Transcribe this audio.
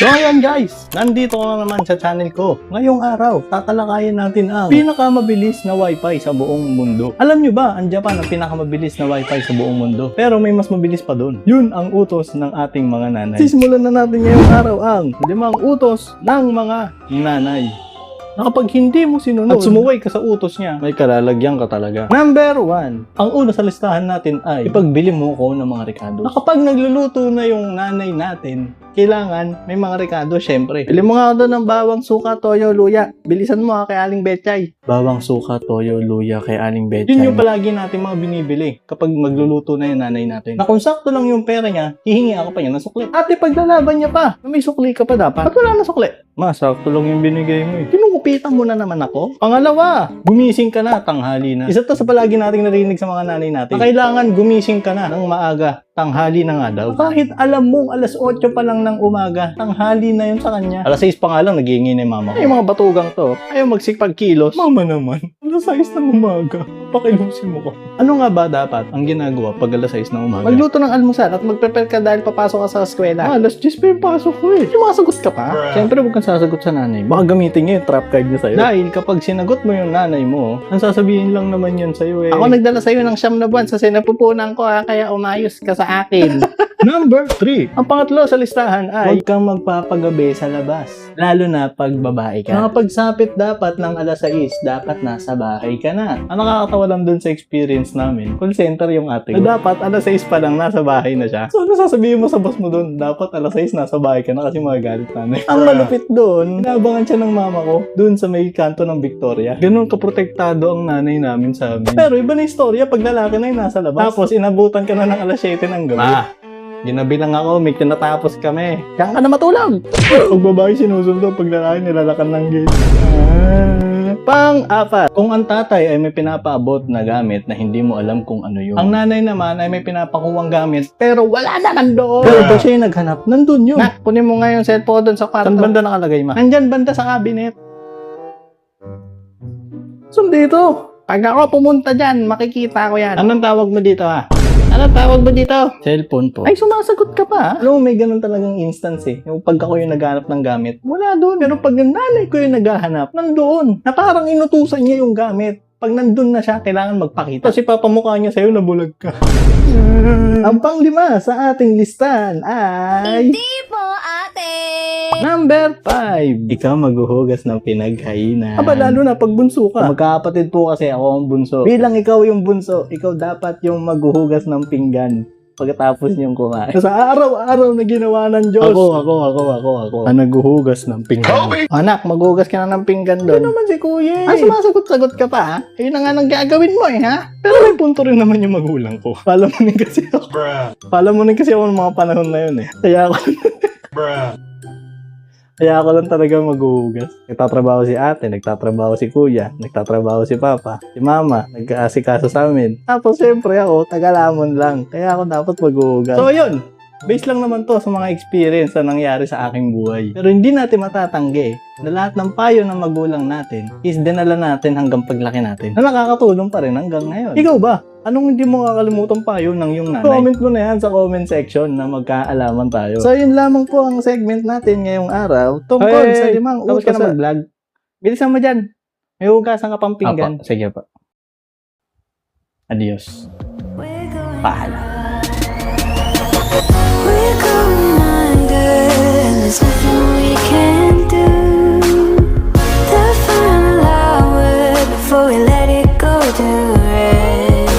So ayan guys, nandito ko na naman sa channel ko. Ngayong araw, tatalakayin natin ang pinakamabilis na wifi sa buong mundo. Alam nyo ba, ang Japan ang pinakamabilis na wifi sa buong mundo? Pero may mas mabilis pa dun. Yun ang utos ng ating mga nanay. Sisimulan na natin ngayong araw ang 5 utos ng mga nanay. Na kapag hindi mo sinunod at sumuway ka sa utos niya, may kalalagyan ka talaga. Number 1. Ang una sa listahan natin ay ipagbili mo ko ng mga Ricardo. Na kapag nagluluto na yung nanay natin, kailangan may mga Ricardo, syempre. Bili mo nga ako doon ng bawang, suka, toyo, luya. Bilisan mo kay Aling Betchay. Bawang, suka, toyo, luya kay Aling Betchay. Yun yung palagi natin mga binibili kapag magluluto na yung nanay natin. Na kung sakto lang yung pera niya, hihingi ako pa niya ng sukli. Ate, paglalaban niya pa, may sukli ka pa dapat. At wala na sukli. Sakto lang yung binigay mo eh. Kinukupitan mo na naman ako. Pangalawa, gumising ka na, tanghali na. Isa to sa palagi nating narinig sa mga nanay natin. Na kailangan gumising ka na ng maaga. Tanghali na nga daw. Kahit alam mong alas 8 pa lang ng umaga, tanghali na yun sa kanya. Alas 6 pa nga lang, naghihingi na yung mama ko. Ay, mga batugang to, ayaw magsipag-kilos. Mama naman, alas 6 ng umaga. Pakilusin mo ko. Ano nga ba dapat ang ginagawa pag alas 6 ng umaga? Magluto ng almusal at mag-prepare ka dahil papasok ka sa eskwela. Alas 10 pa yung pasok ko eh. Yung masagot ka pa? Siyempre, huwag kang sasagot sa nanay. Baka gamitin niya yung trap card niya sa'yo. Dahil kapag sinagot mo yung nanay mo, ang sasabihin lang naman yun sa'yo eh. Ako nagdala sa'yo ng 9 na buwan sa sinapupunan ko kaya umayos ka sa akin. Number 3. Ang pangatlo sa listahan ay huwag kang magpapagabi sa labas. Lalo na pag babae ka. Nakapagsapit dapat ng alas 6, dapat nasa bahay ka na. Ang nakakatawa lang dun sa experience namin, call center yung ate ko. Dapat alas 6 pa lang nasa bahay na siya. So ano sasabihin mo sa boss mo dun? Dapat alas 6 nasa bahay ka na kasi magagalit namin. Ang malupit dun, inabangan siya ng mama ko dun sa may kanto ng Victoria. Ganun kaprotektado ang nanay namin sa amin. Pero iba na istorya pag lalaki na yung nasa labas. Tapos inabutan ka na ng alas 7 ng gabi. Ginabi lang ako, may tinatapos kami. Diyan ka na matulog! Pag babae sinusundo, pag lalaki nilalakan ng gate. Pang-4. Kung ang tatay ay may pinapaabot na gamit na hindi mo alam kung ano yun. Ang nanay naman ay may pinapakuwang gamit pero wala na nandoon. Pero ba siya yung naghanap? Nandun yun. Nak, kunin mo nga yung cellphone doon sa kwarto. Saan banda nakalagay ma? Nandyan banda sa cabinet. Saan dito? Pag ako pumunta dyan, makikita ko yan. Anong tawag mo dito ha? Ano tawag mo dito? Cellphone po. Ay, sumasagot ka pa. Alam mo, may ganun talagang instance eh. Yung pag ako yung naghahanap ng gamit, wala doon. Pero pag nanay ko yung naghahanap, nandoon. Na parang inutusan niya yung gamit. Pag nandun na siya, kailangan magpakita. Kasi papamukha niya sa'yo, nabulag ka. Ang pang-5 sa ating listahan ay... Hindi po, ate! Number 5. Ikaw maghuhugas ng pinaghainan. Aba, lalo na pag bunso ka. Magkakapatid po kasi ako ang bunso. Bilang ikaw yung bunso, ikaw dapat yung maghuhugas ng pinggan pagkatapos niyong kumain. Sa araw-araw na ginawa ng Diyos. Ako. Ang naghuhugas ng pinggan. Anak, maghuhugas ka na ng pinggan doon. Ano naman si kuya eh. Sumasagot-sagot ka pa ha? Ayun na nga nang gagawin mo eh ha? Pero may punto rin naman yung magulang ko. Palamunin kasi ako. Palamunin kasi ako ng mga panahon na yun eh. Kaya ako lang talaga maghuhugas. Nagtatrabaho si ate, nagtatrabaho si kuya, nagtatrabaho si papa, si mama, nag-aasikaso sa amin. Tapos syempre ako, taga-Lamon lang. Kaya ako dapat maghuhugas. So yun, base lang naman to sa mga experience na nangyari sa aking buhay. Pero hindi natin matatanggi na lahat ng payo ng magulang natin is dinala natin hanggang paglaki natin. Na nakakatulong pa rin hanggang ngayon. Ikaw ba? Anong hindi mo kakalimutan payo ng iyong nanay? Comment mo na yan sa comment section na magkaalaman tayo. So yun lamang po ang segment natin ngayong araw tungkol sa 5 utos. Tapos ka na mag-vlog. Bilisan mo dyan. May hugasan ka pang pinggan. Apa, sige pa. Adios. Paalam. We're going under, and there's nothing we can do. The final hour before we let it go down.